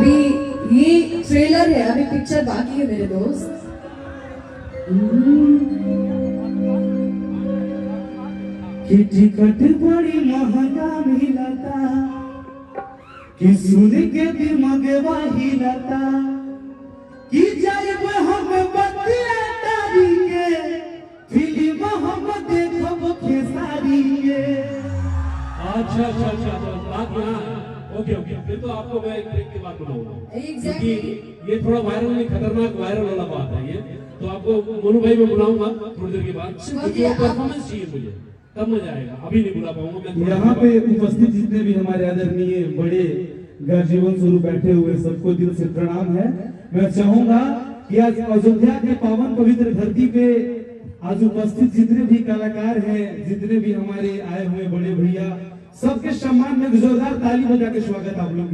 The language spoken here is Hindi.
अभी ये ट्रेलर है, अभी पिक्चर बाकी है मेरे दोस्त। कि टिकट बड़ी महंगा मिलता, कि सुन के दिमाग हिलता, कि जाइब हम बतिया तारी के फिल्म हम देखब खेसारी के। अच्छा अच्छा अच्छा बात यहाँ है। ओके ओके, फिर तो आपको मैं एक ब्रेक के बाद बुलाऊंगा। Exactly. क्योंकि ये थोड़ा वायरल नहीं, खतरनाक वायरल वाला बात है ये, तो आपको मोनू भाई मैं बुलाऊंगा थोड़ी देर के बाद, क्योंकि वो परफॉर्मेंस चाहिए मुझे, तब मजा आएगा। अभी नहीं बुला पाऊंगा। यहाँ पे उपस्थित जितने भी हमारे आदरणीय बड़े जीवन स्वरूप बैठे हुए सबको दिल से प्रणाम है। मैं चाहूंगा कि आज अयोध्या के पावन पवित्र धरती पे आज उपस्थित जितने भी कलाकार हैं, जितने भी हमारे आए हुए बड़े भैया, सबके सम्मान में जोरदार ताली बजा के स्वागत आप लोग।